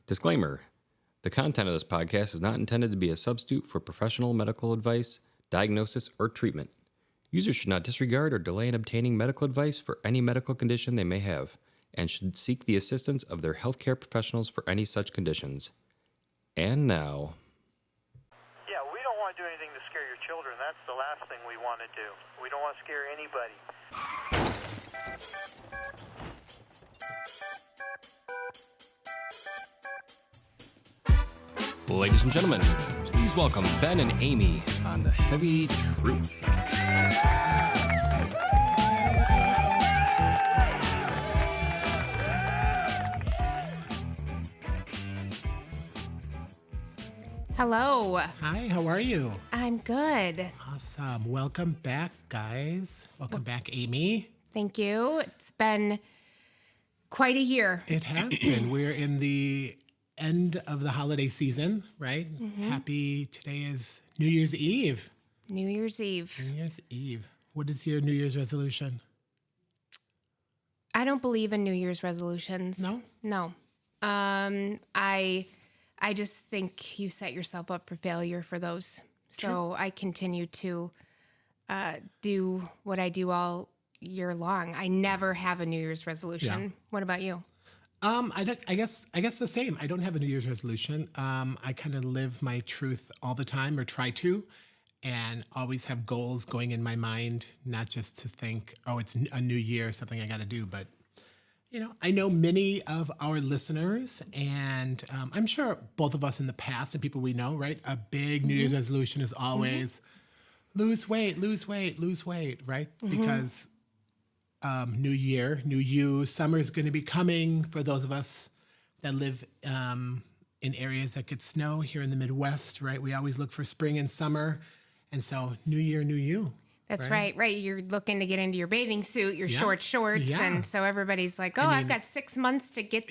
Disclaimer: the content of this podcast is not intended to be a substitute for professional medical advice, diagnosis, or treatment. Users should not disregard or delay in obtaining medical advice for any medical condition they may have, and should seek the assistance of their healthcare professionals for any such conditions. And now... Yeah, we don't want to do anything to scare your children. That's the last thing we want to do. We don't want to scare anybody. Ladies and gentlemen, please welcome Ben and Amy on The Heavy Truth. Hello. Hi, how are you? I'm good. Awesome. Welcome back, guys. Welcome back, Amy. Thank you. It's been quite a year. It has been. We're in the end of the holiday season, right? Today is New Year's Eve. New Year's Eve. New Year's Eve. What is your New Year's resolution? I don't believe in New Year's resolutions. No? No. I just think you set yourself up for failure for those. So I continue to do what I do all year long. I never have a New Year's resolution. Yeah. What about you? I guess the same. I don't have a New Year's resolution. I kind of live my truth all the time, or try to, and always have goals going in my mind, not just to think, oh, it's a new year, something I got to do, but I know many of our listeners, and I'm sure both of us in the past and people we know, right? A big New Year's resolution is always lose weight, right? Because new year, new you, summer's going to be coming for those of us that live in areas that get snow here in the Midwest, right? We always look for spring and summer. And so new year, new you. That's right. You're looking to get into your bathing suit, your short shorts. Yeah. And so everybody's like, I've got 6 months to get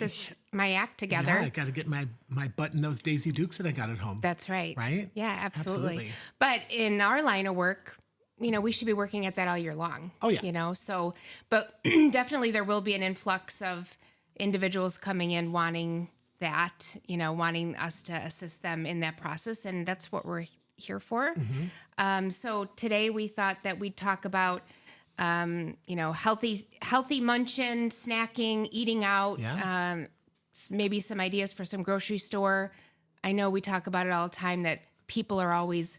my act together. Yeah, I got to get my butt in those Daisy Dukes that I got at home. That's right. Right? Yeah, absolutely. But in our line of work, we should be working at that all year long. Oh, yeah. But definitely there will be an influx of individuals coming in wanting that, wanting us to assist them in that process. And that's what we're here for. So today we thought that we'd talk about, healthy munchin, snacking, eating out, maybe some ideas for some grocery store. I know we talk about it all the time that people are always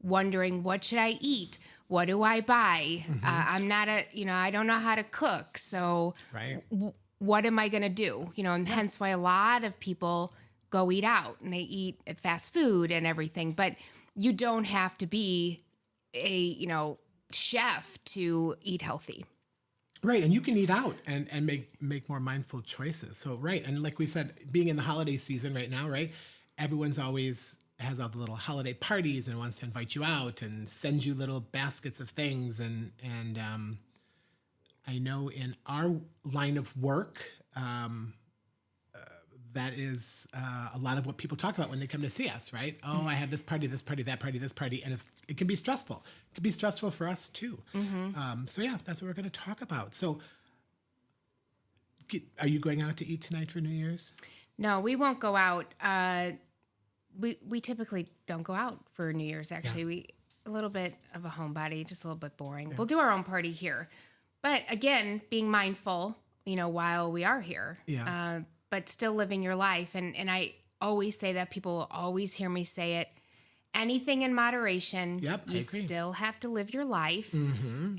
wondering, what should I eat? What do I buy? I'm not I don't know how to cook. So what am I going to do? And hence why a lot of people go eat out and they eat at fast food and everything. But you don't have to be a, chef to eat healthy. Right. And you can eat out and make more mindful choices. So, right. And like we said, being in the holiday season right now, right? Everyone's always has all the little holiday parties and wants to invite you out and send you little baskets of things. And I know in our line of work, that is a lot of what people talk about when they come to see us, right? Oh, I have this party, that party, this party. And it can be stressful. It can be stressful for us too. So yeah, that's what we're going to talk about. So are you going out to eat tonight for New Year's? No, we won't go out. We typically don't go out for New Year's, actually. We a little bit of a homebody, just a little bit boring. Yeah. We'll do our own party here. But again, being mindful, while we are here. Yeah. But still living your life. And I always say that. People will always hear me say it. Anything in moderation. Yep, you still have to live your life.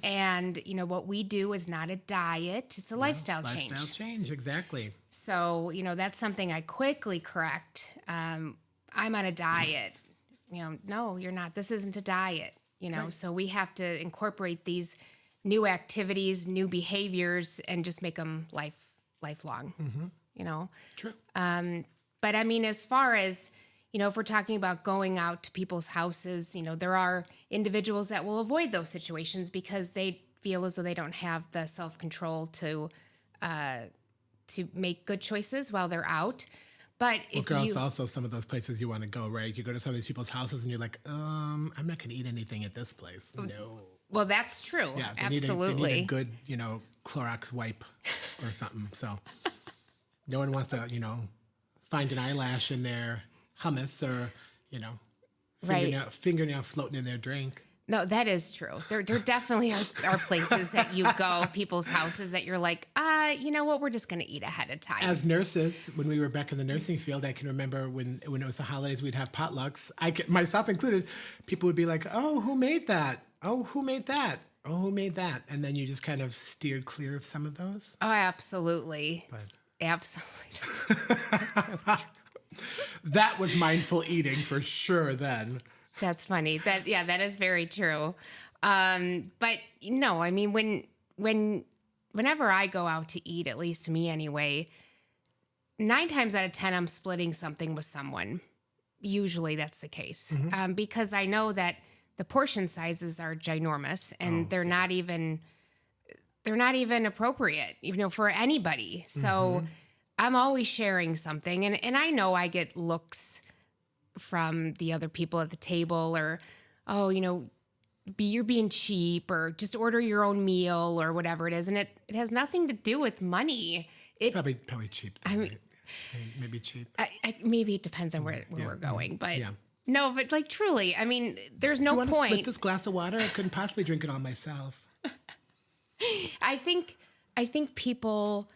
And, what we do is not a diet. It's a lifestyle change. Lifestyle change, exactly. So, that's something I quickly correct. I'm on a diet. No, you're not. This isn't a diet. Right. So we have to incorporate these new activities, new behaviors, and just make them lifelong. True. But I mean, as far as, if we're talking about going out to people's houses, there are individuals that will avoid those situations because they feel as though they don't have the self-control to make good choices while they're out. But if girls, also some of those places you want to go, right? You go to some of these people's houses and you're like, I'm not going to eat anything at this place. No. Well, that's true. Yeah, absolutely. They need a good, Clorox wipe or something. So no one wants to, find an eyelash in their hummus or, Right. fingernail floating in their drink. No, that is true. There definitely are places that you go, people's houses that you're like, you know what, we're just going to eat ahead of time. As nurses, when we were back in the nursing field, I can remember when it was the holidays, we'd have potlucks. Myself included, people would be like, oh, who made that? Oh, who made that? Oh, who made that? And then you just kind of steered clear of some of those. Oh, absolutely. Absolutely. That's so true. That was mindful eating for sure then. That's funny. That is very true. But no, I mean, whenever I go out to eat, at least me anyway, 9 times out of 10, I'm splitting something with someone. Usually that's the case. Because I know that the portion sizes are ginormous and they're not even appropriate, for anybody. So I'm always sharing something. And I know I get looks from the other people at the table or, oh, you're being cheap or just order your own meal or whatever it is. And it has nothing to do with money. It's probably cheap. Though, right? Maybe cheap. Maybe it depends on where we're going, but no, but like truly, I mean, there's no point. Do you want to split this glass of water? I couldn't possibly drink it all myself. I think people,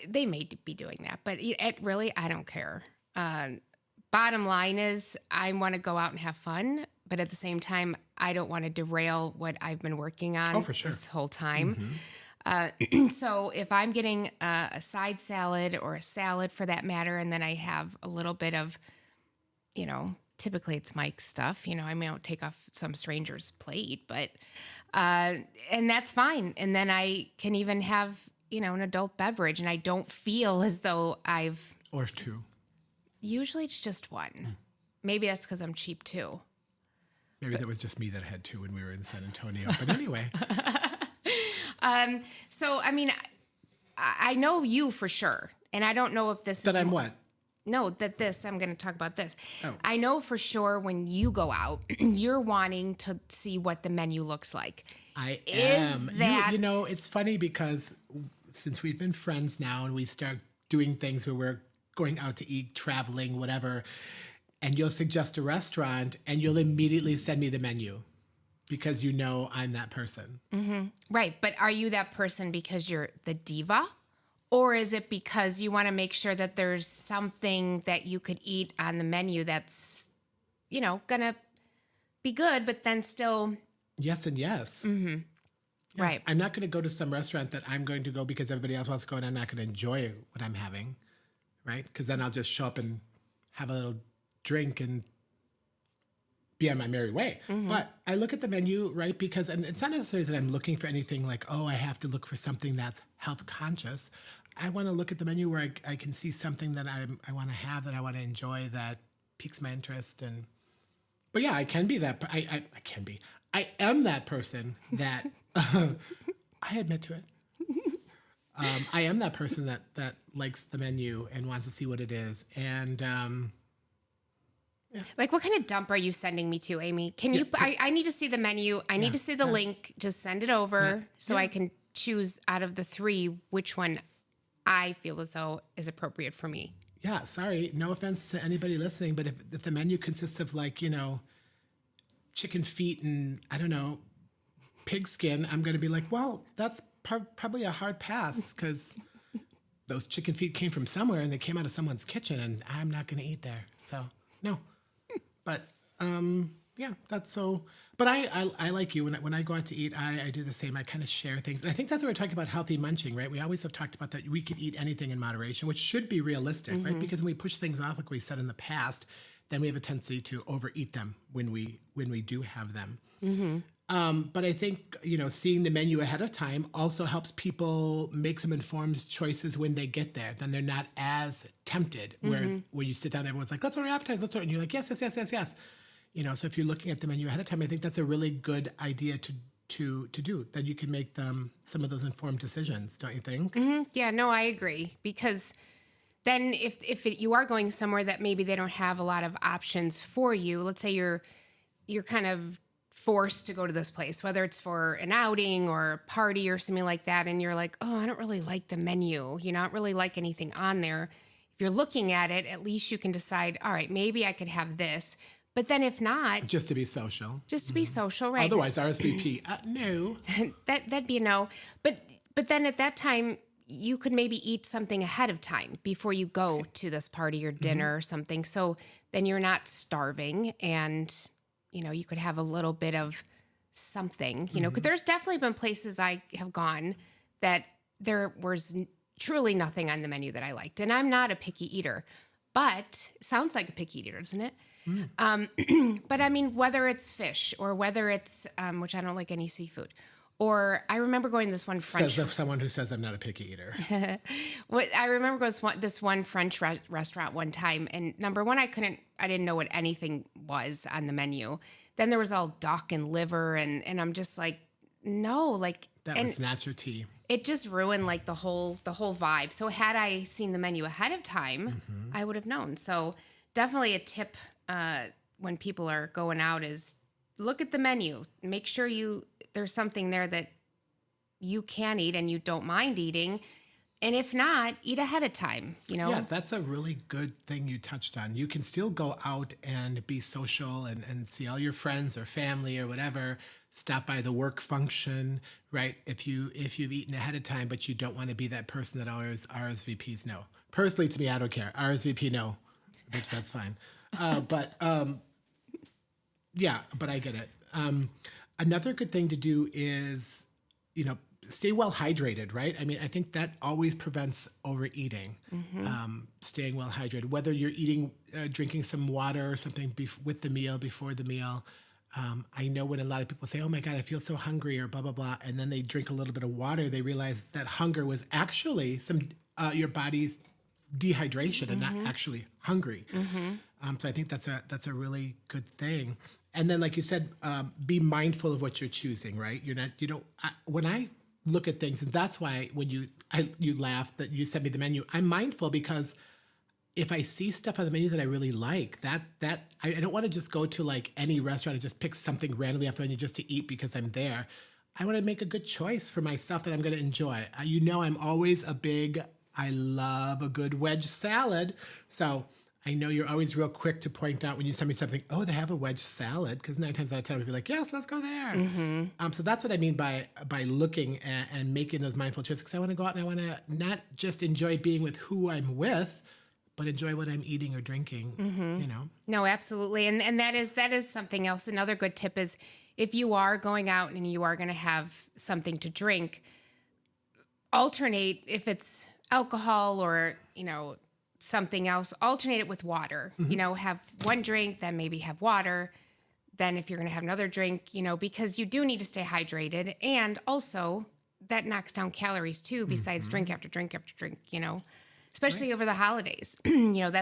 they may be doing that, but really, I don't care. Bottom line is I want to go out and have fun, but at the same time, I don't want to derail what I've been working on this whole time. So if I'm getting a side salad or a salad for that matter, and then I have a little bit of, typically it's Mike's stuff, I may not take off some stranger's plate, but, and that's fine. And then I can even have, an adult beverage and I don't feel as though Or 2. Usually it's just 1. Maybe that's because I'm cheap too. Maybe that was just me that had 2 when we were in San Antonio. But anyway. So, I mean, I know you for sure. And I don't know if this is... That I'm what? No, I'm going to talk about this. Oh. I know for sure when you go out, you're wanting to see what the menu looks like. I am. It's funny because since we've been friends now and we start doing things where we're going out to eat, traveling, whatever, and you'll suggest a restaurant and you'll immediately send me the menu because I'm that person. Mm-hmm. Right. But are you that person because you're the diva? Or is it because you want to make sure that there's something that you could eat on the menu that's, going to be good, but then still... Yes and yes. Mm-hmm. Yeah. Right. I'm not going to go to some restaurant that I'm going to go because everybody else wants to go and I'm not going to enjoy what I'm having, right? Because then I'll just show up and have a little drink and be on my merry way. Mm-hmm. But I look at the menu, right? Because, and it's not necessarily that I'm looking for anything like, oh, I have to look for something that's health conscious. I want to look at the menu where I can see something that I want to have, that I want to enjoy, that piques my interest. But yeah, I can be that. I am that person that I admit to it. I am that person that likes the menu and wants to see what it is. And yeah. Like, what kind of dump are you sending me to, Amy? Can you? I need to see the menu. I need to see the link. Just send it over so I can choose out of the 3 which one I feel as though is appropriate for me. Yeah, sorry. No offense to anybody listening, but if the menu consists of chicken feet and, I don't know, pig skin, I'm going to be like, well, that's probably a hard pass because those chicken feet came from somewhere and they came out of someone's kitchen and I'm not going to eat there. So, no. But, yeah, that's so... But I like you. When I go out to eat, I do the same. I kind of share things. And I think that's what we're talking about, healthy munching, right? We always have talked about that we could eat anything in moderation, which should be realistic, right? Because when we push things off, like we said in the past, then we have a tendency to overeat them when we do have them. But I think, seeing the menu ahead of time also helps people make some informed choices when they get there. Then they're not as tempted where you sit down, everyone's like, let's order appetizer, let's order. And you're like, yes. So if you're looking at the menu ahead of time, I think that's a really good idea to do. That you can make some of those informed decisions, don't you think? Mm-hmm. Yeah, no, I agree. Because then if you are going somewhere that maybe they don't have a lot of options for you, let's say you're kind of forced to go to this place, whether it's for an outing or a party or something like that, and you're like, oh, I don't really like the menu, you know, I don't really like anything on there. If you're looking at it, at least you can decide, all right, maybe I could have this. But then if not... Just to be social. Just to be social, right? Otherwise, RSVP, no. That'd be a no. But then at that time, you could maybe eat something ahead of time before you go to this party or dinner or something. So then you're not starving, and... you know, you could have a little bit of something, you know, because there's definitely been places I have gone that there was truly nothing on the menu that I liked. And I'm not a picky eater, but it sounds like a picky eater, doesn't it? But I mean, whether it's fish or whether it's, which I don't like any seafood, or I remember going to this one French... Says someone who says I'm not a picky eater. I remember going to this one French restaurant one time, and number one, I didn't know what anything was on the menu. Then there was all duck and liver, and I'm just like, no, like... That was not your tea. It just ruined like the whole vibe. So had I seen the menu ahead of time, I would have known. So definitely a tip when people are going out is look at the menu. Make sure there's something there that you can eat and you don't mind eating. And if not, eat ahead of time, you know? Yeah, that's a really good thing you touched on. You can still go out and be social and see all your friends or family or whatever, stop by the work function, right? If you've eaten ahead of time, but you don't want to be that person that always RSVPs no. Personally, to me, I don't care. RSVP no, which that's fine. Yeah, but I get it. Another good thing to do is, you know, stay well hydrated, right? I mean, I think that always prevents overeating. Staying well hydrated, whether you're eating, drinking some water or something with the meal, before the meal. I know when a lot of people say, oh my God, I feel so hungry or blah, blah, blah. And then they drink a little bit of water, they realize that hunger was actually your body's dehydration and not actually hungry. So I think that's a really good thing. And then, like you said, be mindful of what you're choosing, right? When I look at things, and that's why when you laughed that you sent me the menu, I'm mindful because if I see stuff on the menu that I really like, that I don't want to just go to like any restaurant and just pick something randomly off the menu just to eat because I'm there. I want to make a good choice for myself that I'm going to enjoy. I'm always I love a good wedge salad. So I know you're always real quick to point out when you send me something, oh, they have a wedge salad. Because 9 times out of 10, I'll be like, yes, let's go there. So that's what I mean by looking and making those mindful choices. Because I want to go out and I want to not just enjoy being with who I'm with, but enjoy what I'm eating or drinking, you know? No, absolutely. And that is something else. Another good tip is if you are going out and you are going to have something to drink, alternate if it's alcohol or, you know, something else, alternate it with water. You know, have one drink, then maybe have water. Then if you're going to have another drink, you know, because you do need to stay hydrated. And also that knocks down calories too, besides drink after drink after drink, you know, especially over the holidays. You know,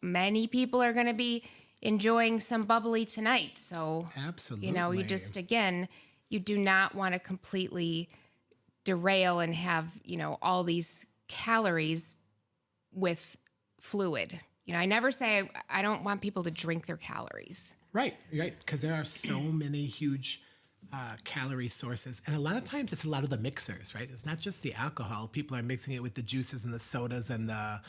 many people are going to be enjoying some bubbly tonight. So, absolutely, you know, you do not want to completely derail and have, you know, all these calories with fluid. You know, I never say I don't want people to drink their calories. Right. Because there are so many huge calorie sources. And a lot of times it's a lot of the mixers, right? It's not just the alcohol. People are mixing it with the juices and the sodas and the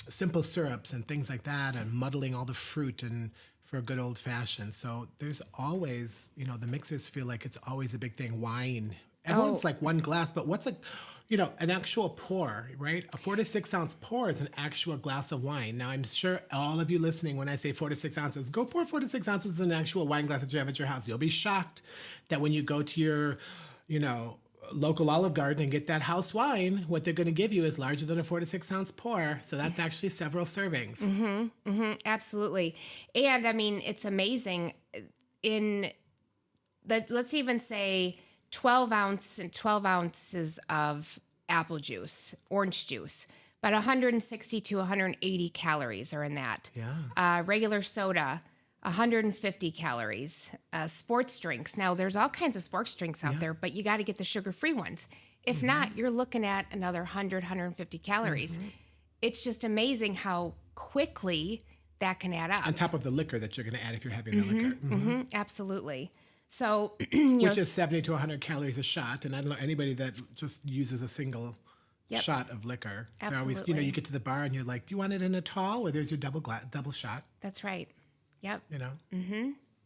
simple syrups and things like that, and muddling all the fruit and for a good old fashioned. So there's always, you know, the mixers feel like it's always a big thing. Wine. Everyone's like one glass, but what's an actual pour, right? A 4 to 6 ounce pour is an actual glass of wine. Now, I'm sure all of you listening, when I say 4 to 6 ounces, go pour 4 to 6 ounces in an actual wine glass that you have at your house. You'll be shocked that when you go to your, you know, local Olive Garden and get that house wine, what they're going to give you is larger than a 4 to 6 ounce pour. So that's actually several servings. Absolutely. And I mean, it's amazing let's even say 12 ounces of apple juice, orange juice, about 160 to 180 calories are in that. Yeah. Regular soda, 150 calories. Sports drinks. Now, there's all kinds of sports drinks out there, but you got to get the sugar-free ones. If not, you're looking at another 100, 150 calories. It's just amazing how quickly that can add up. On top of the liquor that you're going to add if you're having the liquor. Absolutely. So, which is 70 to 100 calories a shot. And I don't know anybody that just uses a single shot of liquor. Absolutely. Always, you get to the bar and you're like, do you want it in a tall? Or there's your double shot. That's right. Yep. Yeah.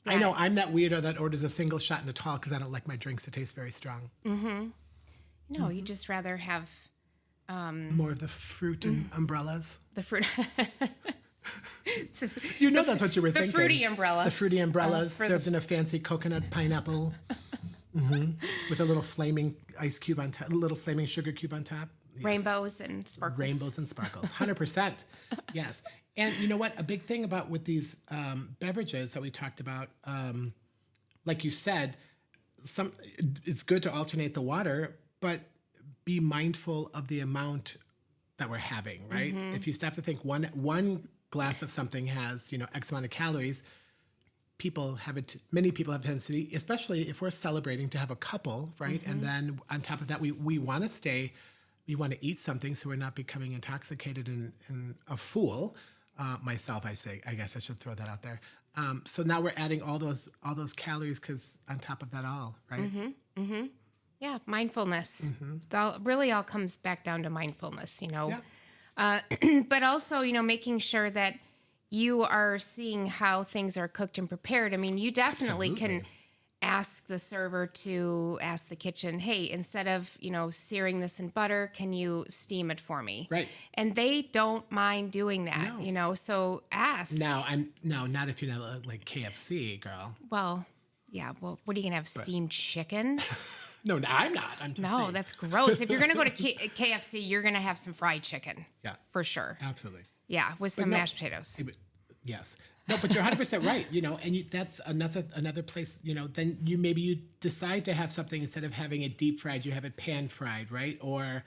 I know I'm that weirdo that orders a single shot in a tall because I don't like my drinks to taste very strong. No, you just rather have more of the fruit and umbrellas. the fruit. That's what you were thinking. The fruity umbrellas. The fruity umbrellas served in a fancy coconut pineapple with a little flaming ice cube on top, a little flaming sugar cube on top. Yes. Rainbows and sparkles. 100%. Yes. And you know what? A big thing about with these beverages that we talked about, like you said, it's good to alternate the water, but be mindful of the amount that we're having, right? If you stop to think one glass of something has, X amount of calories, many people have a tendency, especially if we're celebrating, to have a couple, right? And then on top of that, we want to eat something so we're not becoming intoxicated and a fool. Myself, I guess I should throw that out there. So now we're adding all those calories because on top of that all, right? Yeah, mindfulness. It really all comes back down to mindfulness, Yeah. But also, making sure that you are seeing how things are cooked and prepared. I mean, you definitely can ask the server to ask the kitchen, hey, instead of, searing this in butter, can you steam it for me? Right. And they don't mind doing that, so ask. Now, not if you're not like KFC, girl. Well, yeah. Well, what are you going to have, steamed chicken? No, I'm not. I'm just saying. That's gross. If you're going to go to KFC, you're going to have some fried chicken. Yeah. For sure. Absolutely. Yeah, with some mashed potatoes. Yes. No, but you're 100% right, and that's another place, then you decide to have something instead of having it deep fried, you have it pan fried, right? Or,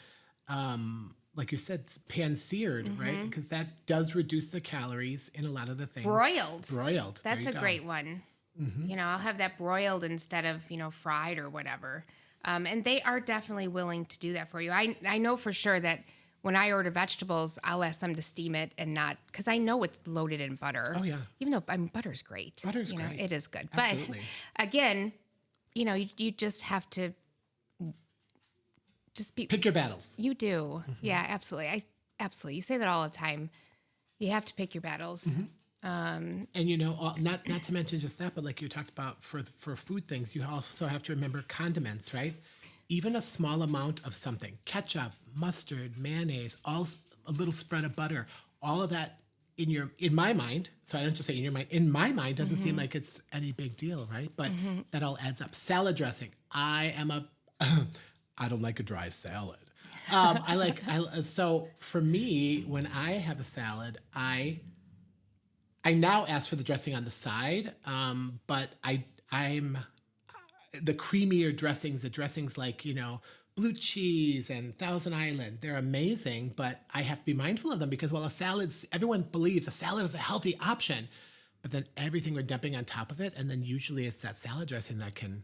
like you said, pan seared, right? Because that does reduce the calories in a lot of the things. Broiled. That's a great one. I'll have that broiled instead of, fried or whatever. And they are definitely willing to do that for you. I know for sure that when I order vegetables, I'll ask them to steam it and not, because I know it's loaded in butter. Oh, yeah. Even though, butter's great. Butter's great. It is good. Absolutely. But again, you just have to pick your battles. You do. Yeah, absolutely. Absolutely. You say that all the time. You have to pick your battles. And not to mention just that, but like you talked about for food things, you also have to remember condiments, right? Even a small amount of something, ketchup, mustard, mayonnaise, a little spread of butter, all of that in my mind, so I don't just say in your mind, in my mind doesn't seem like it's any big deal, right? But that all adds up. Salad dressing. I don't like a dry salad. So for me, when I have a salad, I now ask for the dressing on the side, but I'm the creamier dressings, the dressings like, blue cheese and Thousand Island, they're amazing, but I have to be mindful of them because while everyone believes a salad is a healthy option, but then everything we're dumping on top of it, and then usually it's that salad dressing that can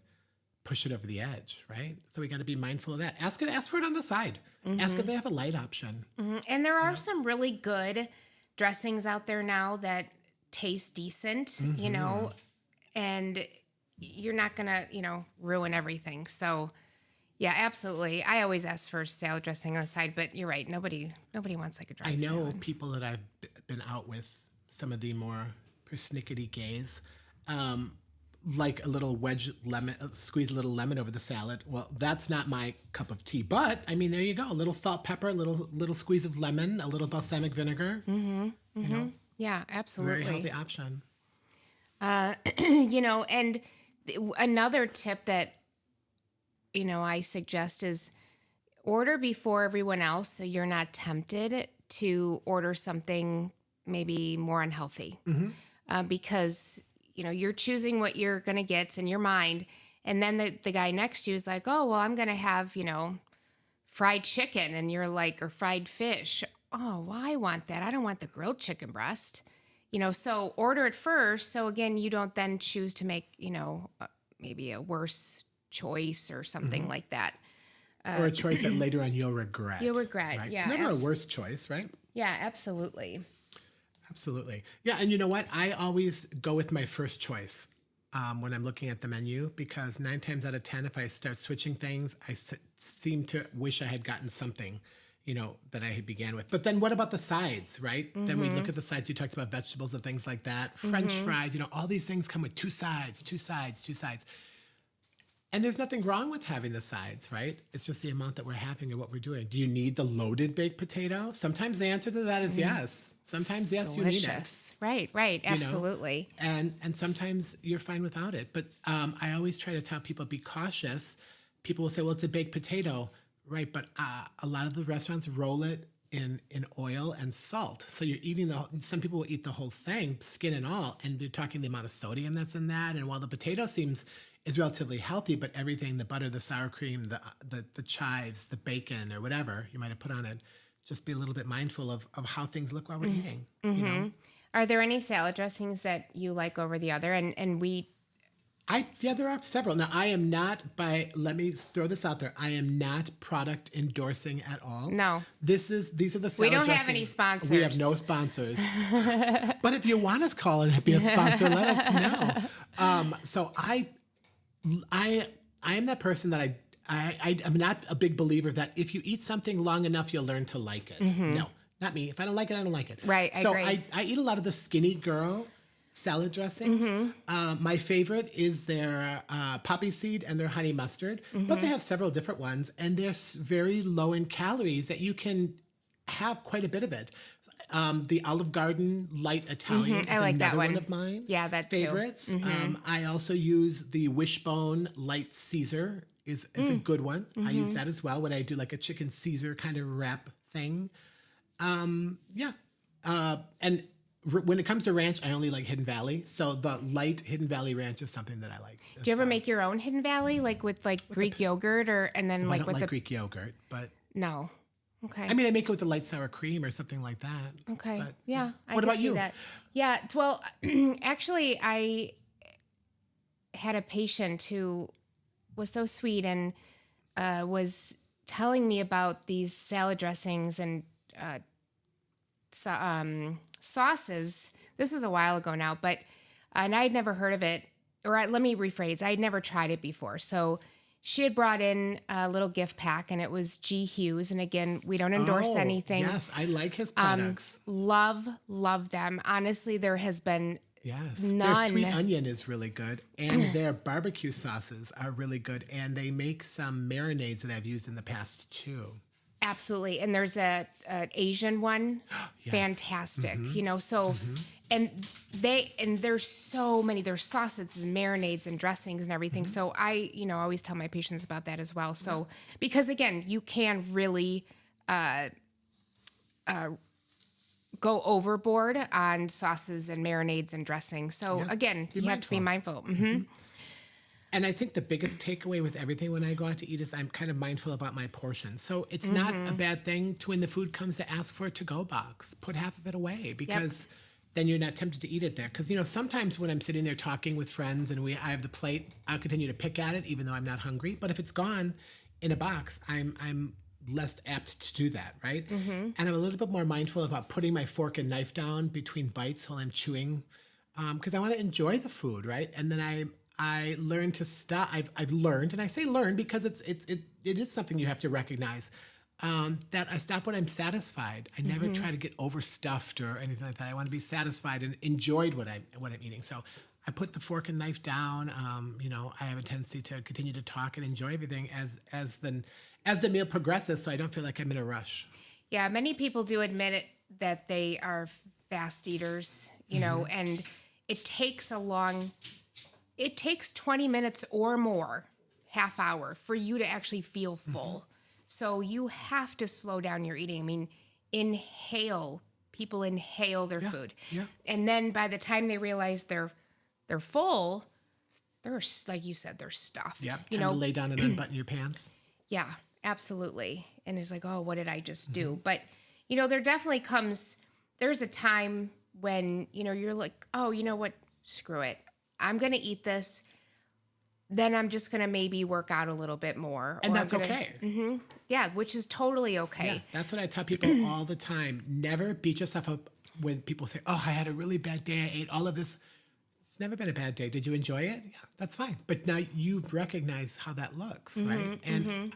push it over the edge, right? So we got to be mindful of that. Ask for it on the side. Ask if they have a light option. And there are some really good dressings out there now that taste decent, and you're not going to, ruin everything. So, yeah, absolutely. I always ask for salad dressing on the side, but you're right. Nobody wants like a dry salad. I know people that I've been out with, some of the more persnickety gays, like a little squeeze a little lemon over the salad. Well, that's not my cup of tea, but I mean, there you go. A little salt, pepper, a little squeeze of lemon, a little balsamic vinegar. Yeah, absolutely. Very healthy option. And another tip that, I suggest is order before everyone else so you're not tempted to order something maybe more unhealthy. Because, you're choosing what you're going to get in your mind. And then the guy next to you is like, oh, well, I'm going to have, fried chicken. And you're like, or fried fish. Oh, well, I want that. I don't want the grilled chicken breast. So order it first. So again, you don't then choose to make, maybe a worse choice or something like that. Or a choice that later on you'll regret. You'll regret, right? Yeah. It's never a worse choice, right? Yeah, absolutely. Absolutely. Yeah. And you know what? I always go with my first choice when I'm looking at the menu, because 9 times out of 10, if I start switching things, seem to wish I had gotten something, that I had began with. But then what about the sides, right? Then we look at the sides. You talked about vegetables and things like that. French fries, all these things come with two sides. And there's nothing wrong with having the sides, right? It's just the amount that we're having and what we're doing. Do you need the loaded baked potato? Sometimes the answer to that is yes. Sometimes, yes, Delicious. you need it. Right. Absolutely. And sometimes you're fine without it. But I always try to tell people, be cautious. People will say, well, it's a baked potato, right? But a lot of the restaurants roll it in oil and salt. So you're eating some people will eat the whole thing, skin and all, and you're talking the amount of sodium that's in that. And while the potato is relatively healthy, but everything, the butter, the sour cream, the chives, the bacon, or whatever you might have put on it, just be a little bit mindful of how things look while we're eating. Are there any salad dressings that you like over the other? There are several. Now, I am not let me throw this out there. I am not product endorsing at all. No. These are the salad We don't dressings. have any sponsors. We have no sponsors. But if you want us to call and be a sponsor, let us know. So I am that person that I'm not a big believer that if you eat something long enough, you'll learn to like it. No, not me. If I don't like it, I don't like it. Right, I agree. I eat a lot of the Skinny Girl salad dressings. My favorite is their poppy seed and their honey mustard, but they have several different ones, and they're very low in calories that you can have quite a bit of it. The Olive Garden Light Italian is I like that another one. one of mine. Yeah, that too. favorites. I also use the Wishbone Light Caesar is a good one. I use that as well when I do like a chicken Caesar kind of wrap thing. And when it comes to ranch, I only like Hidden Valley. So the light Hidden Valley ranch is something that I like. Do you ever make your own Hidden Valley, like with Greek yogurt, I don't like Greek yogurt, but No. Okay. I mean, I make it with the light sour cream or something like that. Okay. But, yeah. What about you? That. Yeah. Well, actually, I had a patient who was so sweet and was telling me about these salad dressings and sauces. This was a while ago now, and I had never heard of it. Let me rephrase. I had never tried it before. So she had brought in a little gift pack, and it was G. Hughes. And again, we don't endorse anything. Yes, I like his products. Love them. Honestly, there has been none. Their sweet onion is really good, and their barbecue sauces are really good. And they make some marinades that I've used in the past too. Absolutely. And there's an Asian one. Yes. Fantastic. And there's so many, there's sauces and marinades and dressings and everything. So I, always tell my patients about that as well. So, because again, you can really go overboard on sauces and marinades and dressings. So again, you have to be mindful. And I think the biggest takeaway with everything when I go out to eat is I'm kind of mindful about my portions. So it's not a bad thing to, when the food comes, to ask for a to-go box. Put half of it away, because then you're not tempted to eat it there. Because, sometimes when I'm sitting there talking with friends and I have the plate, I'll continue to pick at it even though I'm not hungry. But if it's gone in a box, I'm less apt to do that, right? And I'm a little bit more mindful about putting my fork and knife down between bites while I'm chewing, because I want to enjoy the food, right? And then I learned to stop. I've learned, and I say learn because it is something you have to recognize, that I stop when I'm satisfied. I never try to get overstuffed or anything like that. I want to be satisfied and enjoyed what I'm eating. So I put the fork and knife down. I have a tendency to continue to talk and enjoy everything as the meal progresses, so I don't feel like I'm in a rush. Yeah, many people do admit that they are fast eaters, and it takes 20 minutes or more, half hour, for you to actually feel full. So you have to slow down your eating. I mean, people inhale their food. Yeah. And then by the time they realize they're full, they're, like you said, they're stuffed. Yeah, time to lay down and unbutton your pants. Yeah, absolutely. And it's like, oh, what did I just do? But, there definitely there's a time when, you're like, oh, you know what? Screw it. I'm going to eat this. Then I'm just going to maybe work out a little bit more. And that's okay. Yeah, which is totally okay. Yeah, that's what I tell people all the time. Never beat yourself up when people say, "Oh, I had a really bad day. I ate all of this." It's never been a bad day. Did you enjoy it? Yeah, that's fine. But now you recognize how that looks, right? And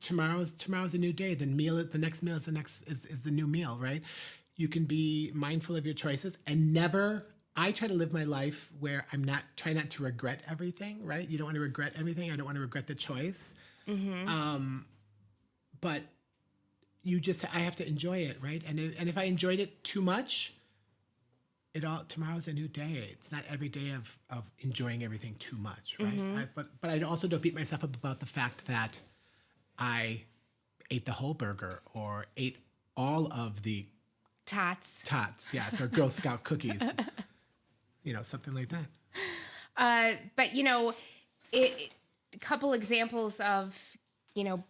tomorrow's a new day. The next meal is the new meal, right? You can be mindful of your choices and never. I try to live my life where try not to regret everything, right? You don't want to regret everything. I don't want to regret the choice. But I have to enjoy it, right? And if I enjoyed it too much, tomorrow's a new day. It's not every day of enjoying everything too much, right? But I also don't beat myself up about the fact that I ate the whole burger or ate all of the Tots, yes, or Girl Scout cookies, something like that. but a couple examples of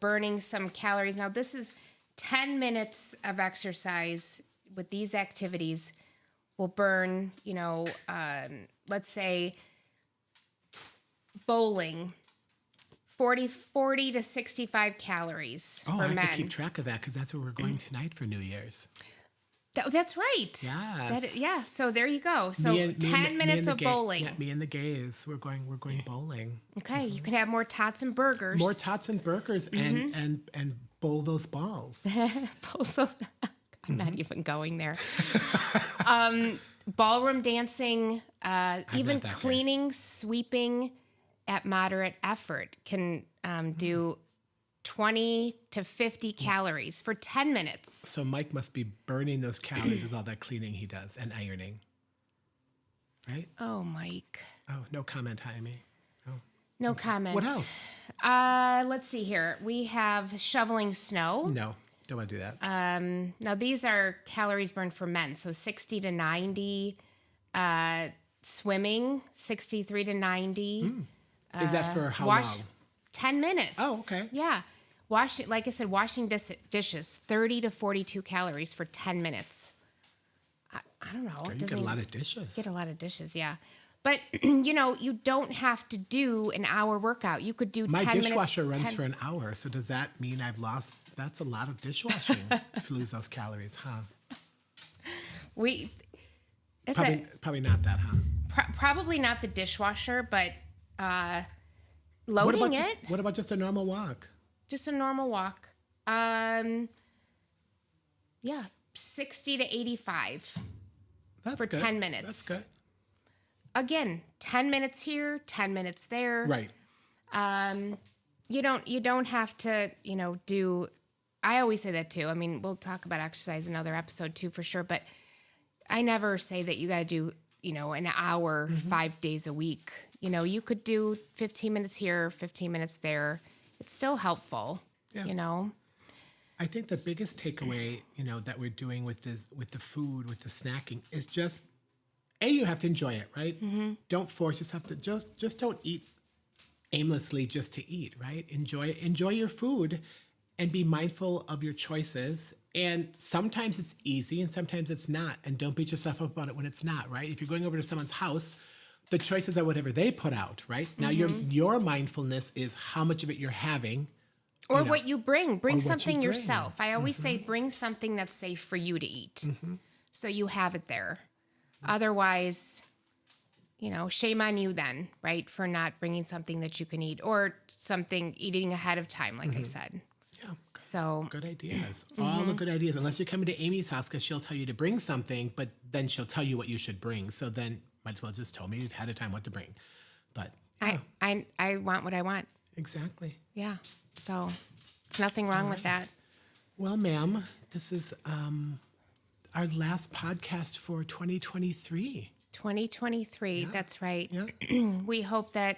burning some calories. Now this is 10 minutes of exercise with these activities will burn, let's say bowling, 40 to 65 calories Oh, for I have men. to keep track of that because that's where we're going tonight for New Year's. That's right. Yes. So there you go. So 10 minutes of bowling. Yeah, me and the gays, we're going bowling. Okay, you can have more tots and burgers. More tots and burgers and bowl those balls. I'm not even going there. Ballroom dancing, even cleaning, sweeping at moderate effort can do 20 to 50 calories for 10 minutes. So Mike must be burning those calories with all that cleaning he does and ironing. Right? Oh, Mike. Oh, no comment, Jaime. No comment. What else? Let's see here. We have shoveling snow. No, don't want to do that. Now, these are calories burned for men. So 60 to 90. Swimming, 63 to 90. Is that for how long? 10 minutes. Oh, okay. Yeah. Like I said, washing dishes, 30 to 42 calories for 10 minutes. I don't know. Girl, you get a lot of dishes. Get a lot of dishes, yeah. But, you don't have to do an hour workout. You could do 10 minutes. My dishwasher runs for an hour, so does that mean I've lost? That's a lot of dishwashing if you lose those calories, huh? Probably not that, huh? Probably not the dishwasher, but loading it. What about just a normal walk? Just a normal walk. Yeah, 60 to 85 That's for good. 10 minutes. That's good. Again, 10 minutes here, 10 minutes there. Right. You don't have to, do. I always say that too. I mean, we'll talk about exercise in another episode too, for sure. But I never say that you got to do, an hour, 5 days a week. You could do 15 minutes here, 15 minutes there. It's still helpful, I think the biggest takeaway, that we're doing with the food, with the snacking, is just, you have to enjoy it, right? Don't force yourself to just don't eat aimlessly just to eat, right? Enjoy your food and be mindful of your choices. And sometimes it's easy and sometimes it's not. And don't beat yourself up about it when it's not, right? If you're going over to someone's house, the choices are whatever they put out, right? Now your mindfulness is how much of it you're having. Or what you bring. Bring something yourself. I always say bring something that's safe for you to eat. So you have it there. Otherwise, shame on you then, right? For not bringing something that you can eat or something eating ahead of time, like I said. Yeah. So good ideas. All the good ideas. Unless you're coming to Amy's house because she'll tell you to bring something, but then she'll tell you what you should bring. So then might as well just tell me ahead of time what to bring. But yeah. I want what I want. Exactly. Yeah. So there's nothing wrong with that. Well, ma'am, this is our last podcast for 2023. 2023. That's right. Yeah. We hope that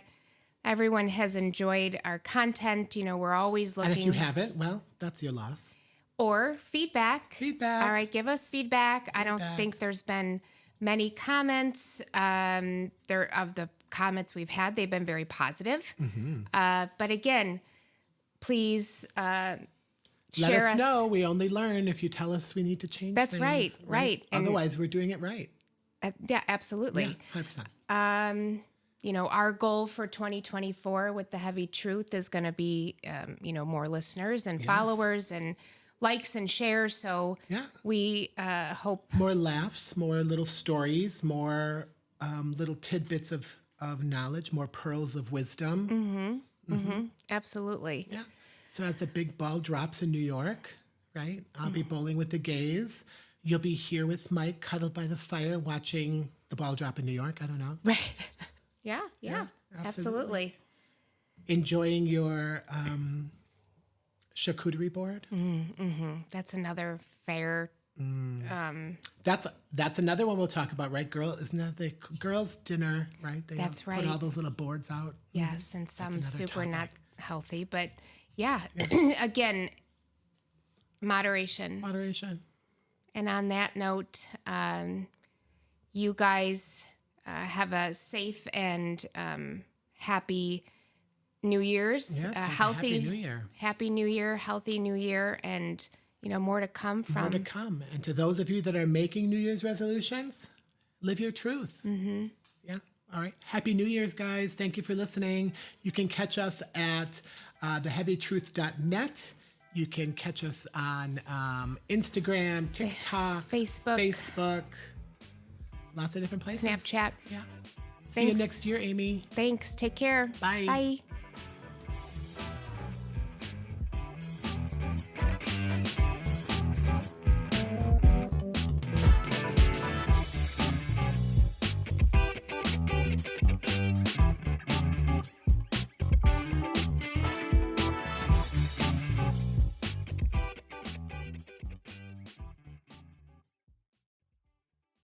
everyone has enjoyed our content. We're always looking. And if you haven't, well, that's your loss. Or feedback. Feedback. All right, give us feedback. I don't think there's been many comments. Of the comments we've had, they've been very positive. But again, please let share us know. We only learn if you tell us we need to change That's things. right. And otherwise, we're doing it right. Yeah, absolutely. Yeah, 100%. Our goal for 2024 with The Heavy Truth is going to be, more listeners and followers and likes and shares. So Yeah. we hope More laughs, more little stories, more little tidbits of knowledge, more pearls of wisdom. absolutely. Yeah. So as the big ball drops in New York, right? I'll be bowling with the gays. You'll be here with Mike, cuddled by the fire, watching the ball drop in New York. I don't know. Right. Yeah. Absolutely. Enjoying your charcuterie board. That's another fair. That's another one we'll talk about, right? Isn't that the girls' dinner, right? They That's put right. all those little boards out. Yes, and some another super not topic. healthy, but yeah. Again, moderation. Moderation. And on that note, you guys have a safe and happy New Year's. Yes, Healthy Happy New Year. Happy New Year, healthy New Year, and more to come from. More to come. And to those of you that are making New Year's resolutions, live your truth. Mm-hmm. Yeah. All right. Happy New Year's, guys. Thank you for listening. You can catch us at theheavytruth.net. You can catch us on Instagram, TikTok, Facebook, lots of different places. Snapchat. Yeah. See you Thanks. next year, Amy. Thanks. Take care. Bye. Bye.